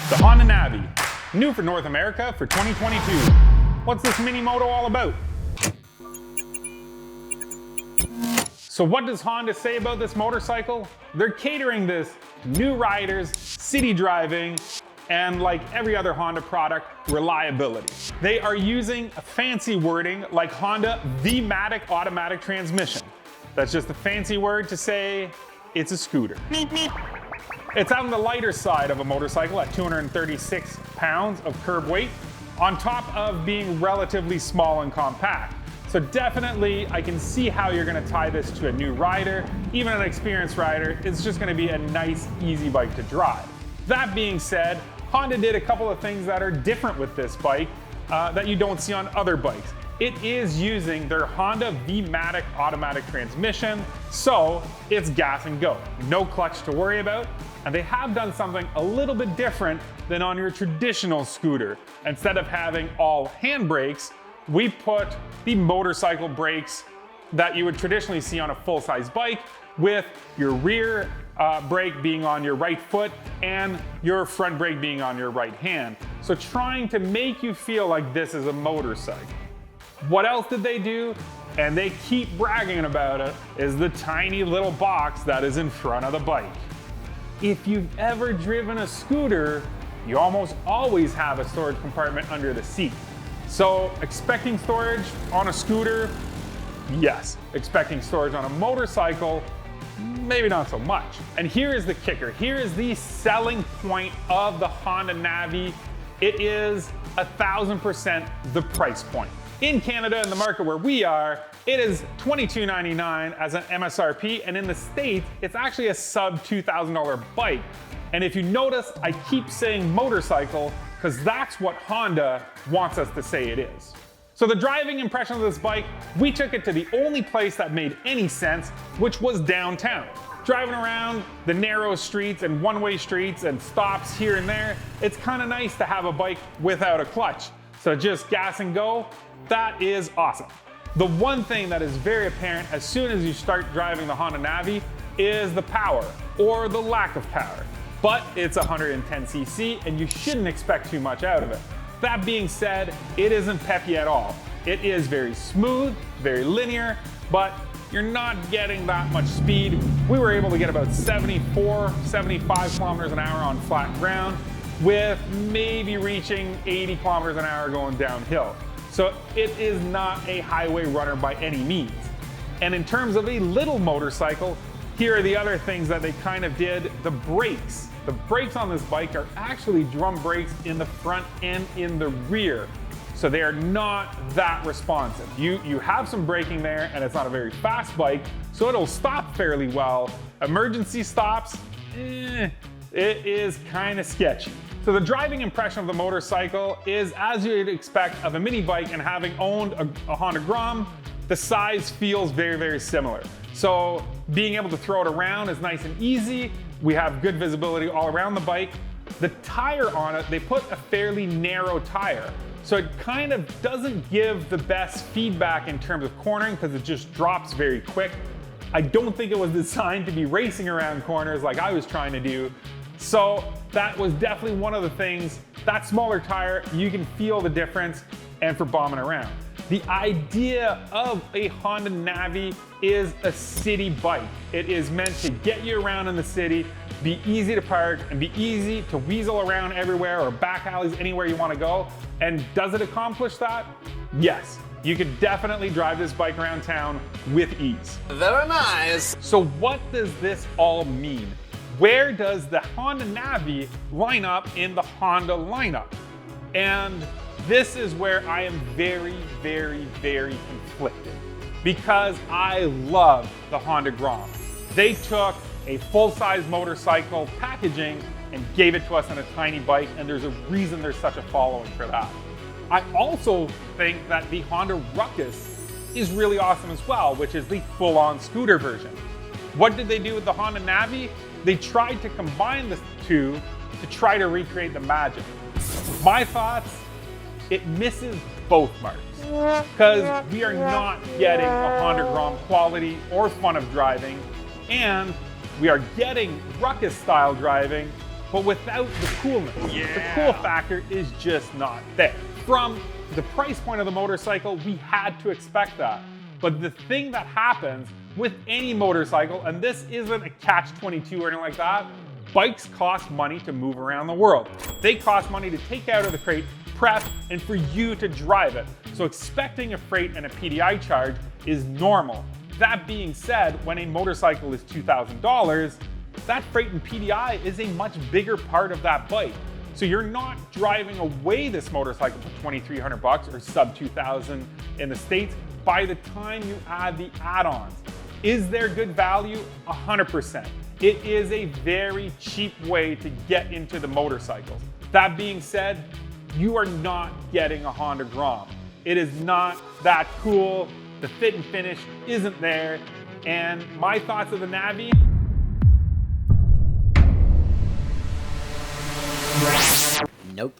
The Honda Navi, new for North America for 2022. What's this mini moto all about? So what does Honda say about this motorcycle? They're catering this to new riders, city driving, and like every other Honda product, reliability. They are using a fancy wording like Honda V-MATIC automatic transmission. That's just a fancy word to say it's a scooter. It's on the lighter side of a motorcycle at 236 pounds of curb weight, on top of being relatively small and compact. So definitely, I can see how you're gonna tie this to a new rider, even an experienced rider. It's just gonna be a nice, easy bike to drive. That being said, Honda did a couple of things that are different with this bike that you don't see on other bikes. It is using their Honda V-MATIC automatic transmission, so it's gas and go. No clutch to worry about. And they have done something a little bit different than on your traditional scooter. Instead of having all hand brakes, we put the motorcycle brakes that you would traditionally see on a full-size bike, with your rear brake being on your right foot and your front brake being on your right hand. So trying to make you feel like this is a motorcycle. What else did they do? And they keep bragging about it, is the tiny little box that is in front of the bike. If you've ever driven a scooter, you almost always have a storage compartment under the seat. So expecting storage on a scooter, yes. Expecting storage on a motorcycle, maybe not so much. And here is the kicker. Here is the selling point of the Honda Navi. It is 1,000% the price point. In Canada, in the market where we are, it is $22.99 as an MSRP, and in the States, it's actually a sub $2,000 bike. And if you notice, I keep saying motorcycle because that's what Honda wants us to say it is. So the driving impression of this bike, we took it to the only place that made any sense, which was downtown. Driving around the narrow streets and one-way streets and stops here and there, it's kind of nice to have a bike without a clutch. So just gas and go, that is awesome. The one thing that is very apparent as soon as you start driving the Honda Navi is the power, or the lack of power. But it's 110cc and you shouldn't expect too much out of it. That being said, it isn't peppy at all. It is very smooth, very linear, but you're not getting that much speed. We were able to get about 74, 75 kilometers an hour on flat ground, with maybe reaching 80 kilometers an hour going downhill. So it is not a highway runner by any means. And in terms of a little motorcycle, here are the other things that they kind of did. The brakes. The brakes on this bike are actually drum brakes in the front and in the rear. So they are not that responsive. You have some braking there, and it's not a very fast bike, so it'll stop fairly well. Emergency stops, it is kind of sketchy. So the driving impression of the motorcycle is as you'd expect of a mini bike, and having owned a Honda Grom, the size feels very, very similar. So being able to throw it around is nice and easy. We have good visibility all around the bike. The tire on it, they put a fairly narrow tire. So it kind of doesn't give the best feedback in terms of cornering because it just drops very quick. I don't think it was designed to be racing around corners like I was trying to do. So that was definitely one of the things. That smaller tire, you can feel the difference, and for bombing around. The idea of a Honda Navi is a city bike. It is meant to get you around in the city, be easy to park, and be easy to weasel around everywhere, or back alleys, anywhere you want to go. And does it accomplish that? Yes. You could definitely drive this bike around town with ease. Very nice. So what does this all mean? Where does the Honda Navi line up in the Honda lineup? And this is where I am very, very, very conflicted, because I love the Honda Grom. They took a full-size motorcycle packaging and gave it to us on a tiny bike, and there's a reason there's such a following for that. I also think that the Honda Ruckus is really awesome as well, which is the full-on scooter version. What did they do with the Honda Navi? They tried to combine the two to try to recreate the magic. My thoughts, it misses both marks, because we are not getting a Honda Grom quality or fun of driving, and we are getting ruckus style driving, but without the coolness. The cool factor is just not there. From the price point of the motorcycle, we had to expect that. But the thing that happens with any motorcycle, and this isn't a catch-22 or anything like that, bikes cost money to move around the world. They cost money to take out of the crate, prep, and for you to drive it. So expecting a freight and a PDI charge is normal. That being said, when a motorcycle is $2,000, that freight and PDI is a much bigger part of that bike. So you're not driving away this motorcycle for $2,300 or sub $2,000 in the States by the time you add the add-ons. Is there good value? 100%. It is a very cheap way to get into the motorcycles. That being said, you are not getting a Honda Grom. It is not that cool. The fit and finish isn't there. And my thoughts of the Navi, Nope.